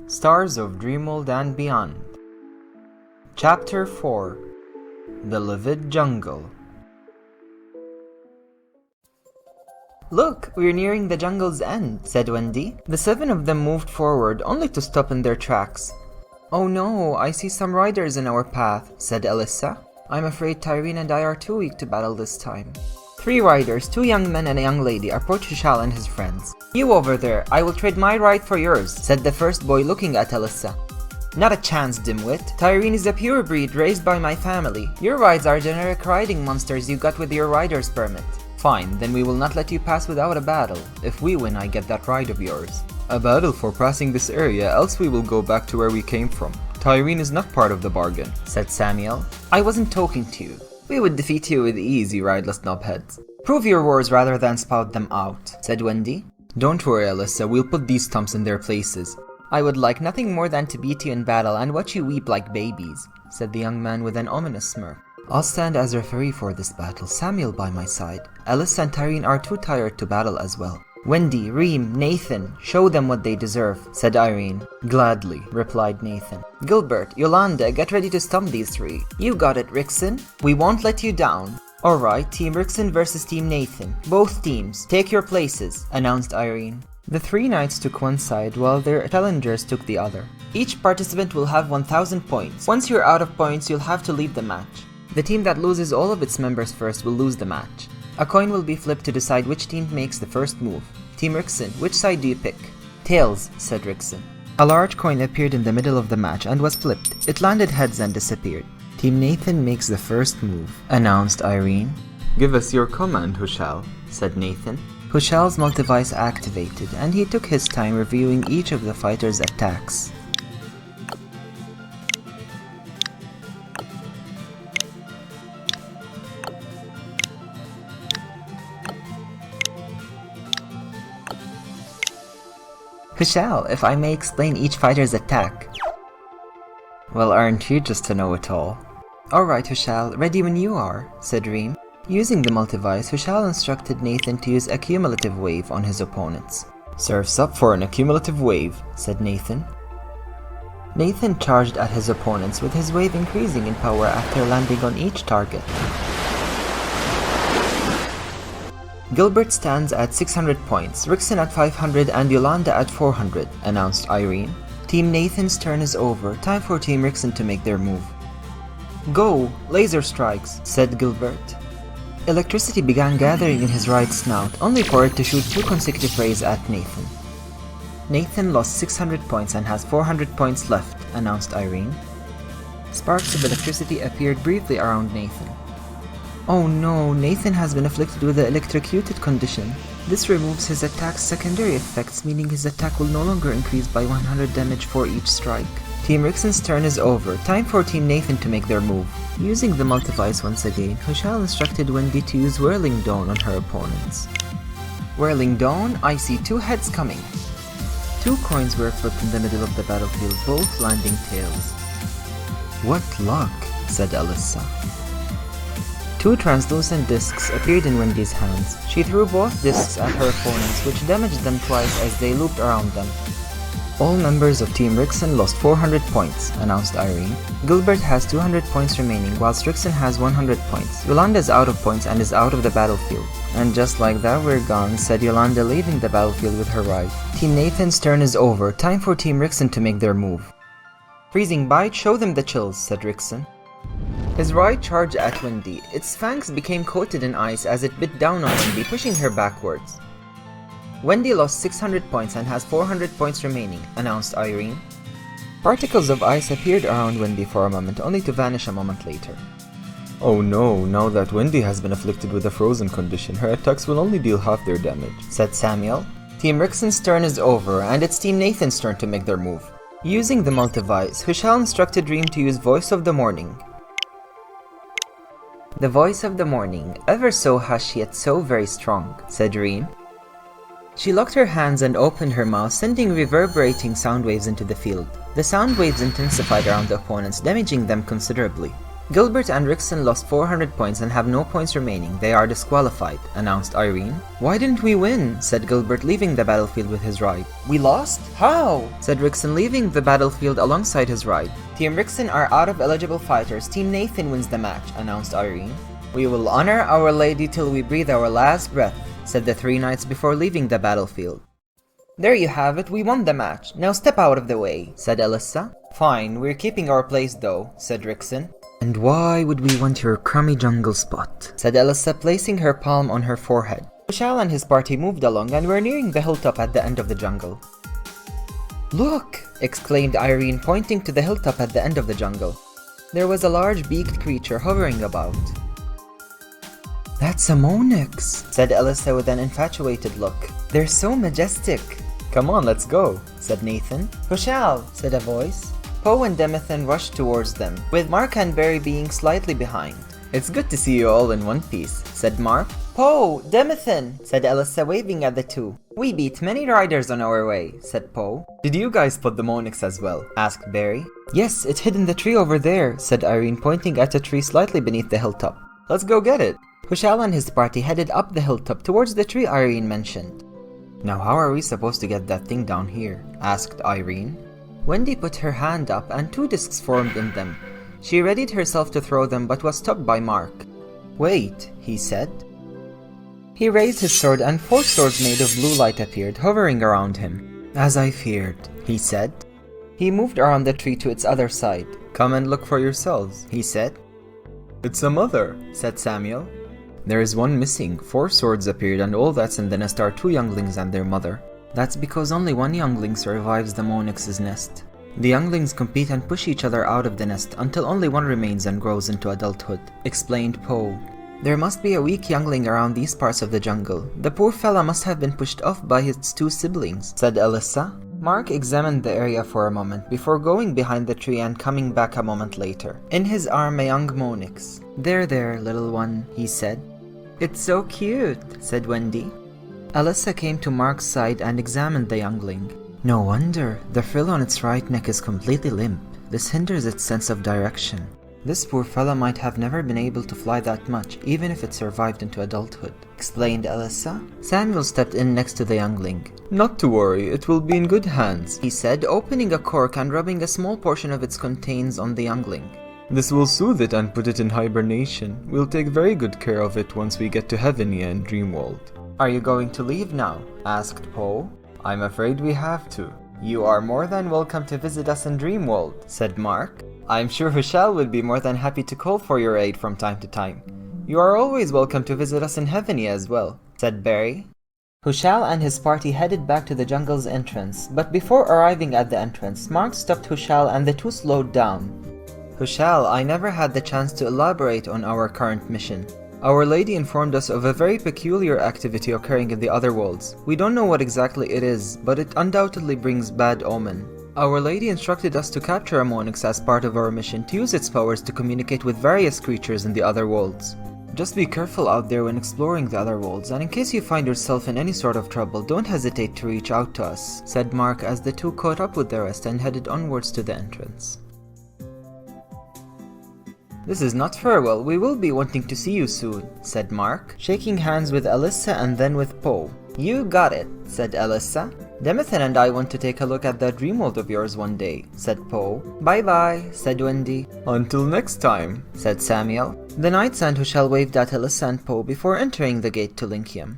Stars of Dreamworld and Beyond. Chapter 4. The Livid Jungle. "Look, we're nearing the jungle's end," said Wendy. The 7 of them moved forward, only to stop in their tracks. "Oh no, I see some riders in our path," said Alissa. "I'm afraid Tyreen and I are too weak to battle this time." 3 riders, 2 young men and a young lady, approached Hushal and his friends. "You over there, I will trade my ride for yours," said the first boy, looking at Alissa. "Not a chance, dimwit. Tyreen is a pure breed raised by my family. Your rides are generic riding monsters you got with your rider's permit." "Fine, then we will not let you pass without a battle. If we win, I get that ride of yours." "A battle for passing this area, else we will go back to where we came from. Tyreen is not part of the bargain," said Samuel. "I wasn't talking to you. We would defeat you with ease, you rideless knobheads." "Prove your words rather than spout them out," said Wendy. "Don't worry, Alissa, we'll put these stumps in their places." "I would like nothing more than to beat you in battle and watch you weep like babies," said the young man with an ominous smirk. "I'll stand as referee for this battle, Samuel by my side. Alissa and Tyreen are too tired to battle as well." "Wendy, Reem, Nathan, show them what they deserve," said Irene. "Gladly," replied Nathan. "Gilbert, Yolanda, get ready to stump these 3. You got it, Rickson. We won't let you down." "Alright, Team Rickson versus Team Nathan. Both teams, take your places," announced Irene. The 3 knights took one side while their challengers took the other. "Each participant will have 1000 points. Once you're out of points, you'll have to leave the match. The team that loses all of its members first will lose the match. A coin will be flipped to decide which team makes the first move. Team Rickson, which side do you pick?" "Tails," said Rickson. A large coin appeared in the middle of the match and was flipped. It landed heads and disappeared. "Team Nathan makes the first move," announced Irene. "Give us your command, Hushal," said Nathan. Hushal's multivice activated, and he took his time reviewing each of the fighters' attacks. "Hushal, if I may explain each fighter's attack." "Well, aren't you just a know-it-all?" "Alright, Hushal, ready when you are," said Reem. Using the multivice, Hushal instructed Nathan to use a cumulative wave on his opponents. "Surf's up for an accumulative wave," said Nathan. Nathan charged at his opponents, with his wave increasing in power after landing on each target. "Gilbert stands at 600 points, Rickson at 500 and Yolanda at 400, announced Irene. "Team Nathan's turn is over. Time for Team Rickson to make their move." "Go! Laser strikes," said Gilbert. Electricity began gathering in his right snout, only for it to shoot 2 consecutive rays at Nathan. "Nathan lost 600 points and has 400 points left," announced Irene. Sparks of electricity appeared briefly around Nathan. "Oh no, Nathan has been afflicted with the electrocuted condition. This removes his attack's secondary effects, meaning his attack will no longer increase by 100 damage for each strike." Team Rickson's turn is over. Time for Team Nathan to make their move. Using the multivice once again, Hushal instructed Wendy to use Whirling Dawn on her opponents. "Whirling Dawn, I see 2 heads coming." 2 coins were flipped in the middle of the battlefield, both landing tails. "What luck," said Alissa. 2 translucent discs appeared in Wendy's hands. She threw both discs at her opponents, which damaged them twice as they looped around them. "All members of Team Rickson lost 400 points, announced Irene. "Gilbert has 200 points remaining, whilst Rickson has 100 points. Yolanda is out of points and is out of the battlefield." "And just like that we're gone," said Yolanda, leaving the battlefield with her ride. Team Nathan's turn is over. Time for Team Rickson to make their move. "Freezing Bite, show them the chills," said Rickson. His ride charged at Wendy. Its fangs became coated in ice as it bit down on Wendy, pushing her backwards. "Wendy lost 600 points and has 400 points remaining," announced Irene. Particles of ice appeared around Wendy for a moment, only to vanish a moment later. "Oh no, now that Wendy has been afflicted with a frozen condition, her attacks will only deal half their damage," said Samuel. Team Rickson's turn is over, and it's Team Nathan's turn to make their move. Using the multivice, Hushal instructed Reem to use Voice of the Morning. "The voice of the morning, ever so hushed yet so very strong," said Reem. She locked her hands and opened her mouth, sending reverberating sound waves into the field. The sound waves intensified around the opponents, damaging them considerably. Gilbert and Rickson lost 400 points and have no points remaining. They are disqualified, announced Irene. Why didn't we win? Said Gilbert, leaving the battlefield with his ride. We lost? How? Said Rickson, leaving the battlefield alongside his ride. Team Rickson are out of eligible fighters. Team Nathan wins the match, announced Irene. We will honor Our Lady till we breathe our last breath, said the three knights before leaving the battlefield. There you have it, we won the match. Now step out of the way, said Alissa. Fine, we're keeping our place though, said Rickson. And why would we want your crummy jungle spot? Said Alissa, placing her palm on her forehead. Hushal and his party moved along and were nearing the hilltop at the end of the jungle. Look! Exclaimed Irene, pointing to the hilltop at the end of the jungle. There was a large beaked creature hovering about. That's a Moenix, said Alissa with an infatuated look. They're so majestic. Come on, let's go, said Nathan. Hushal, said a voice. Poe and Demethan rushed towards them, with Mark and Barry being slightly behind. It's good to see you all in one piece, said Mark. Poe, Demethan, said Alissa, waving at the two. We beat many riders on our way, said Poe. Did you guys put the Moenix as well? Asked Barry. Yes, it hid in the tree over there, said Irene, pointing at a tree slightly beneath the hilltop. Let's go get it. Hushal and his party headed up the hilltop towards the tree Irene mentioned. Now how are we supposed to get that thing down here? Asked Irene. Wendy put her hand up and two discs formed in them. She readied herself to throw them but was stopped by Mark. Wait, he said. He raised his sword and 4 swords made of blue light appeared, hovering around him. As I feared, he said. He moved around the tree to its other side. Come and look for yourselves, he said. It's a mother, said Samuel. There is one missing. 4 swords appeared and all that's in the nest are 2 younglings and their mother. That's because only one youngling survives the Moenix's nest. The younglings compete and push each other out of the nest until only one remains and grows into adulthood, explained Poe. There must be a weak youngling around these parts of the jungle. The poor fella must have been pushed off by his 2 siblings, said Alissa. Mark examined the area for a moment before going behind the tree and coming back a moment later. In his arm a young Moenix. There, little one, he said. It's so cute, said Wendy. Alissa came to Mark's side and examined the youngling. No wonder, the frill on its right neck is completely limp. This hinders its sense of direction. This poor fella might have never been able to fly that much, even if it survived into adulthood, explained Alissa. Samuel stepped in next to the youngling. Not to worry, it will be in good hands, he said, opening a cork and rubbing a small portion of its contents on the youngling. This will soothe it and put it in hibernation. We'll take very good care of it once we get to Heavenia and Dreamworld. Are you going to leave now? Asked Poe. I'm afraid we have to. You are more than welcome to visit us in Dreamworld, said Mark. I'm sure Hushal will be more than happy to call for your aid from time to time. You are always welcome to visit us in Heavenia as well, said Barry. Hushal and his party headed back to the jungle's entrance, but before arriving at the entrance, Mark stopped Hushal and the two slowed down. Hushal, I never had the chance to elaborate on our current mission. Our Lady informed us of a very peculiar activity occurring in the other worlds. We don't know what exactly it is, but it undoubtedly brings bad omen. Our Lady instructed us to capture a Moenix as part of our mission to use its powers to communicate with various creatures in the other worlds. Just be careful out there when exploring the other worlds, and in case you find yourself in any sort of trouble, don't hesitate to reach out to us, said Mark as the two caught up with the rest and headed onwards to the entrance. This is not farewell, we will be wanting to see you soon, said Mark, shaking hands with Alissa and then with Poe. You got it, said Alissa. Demethan and I want to take a look at that Dreamworld of yours one day, said Poe. Bye-bye, said Wendy. Until next time, said Samuel. The Knights and Hushal waved at Alissa and Poe before entering the gate to Linkium.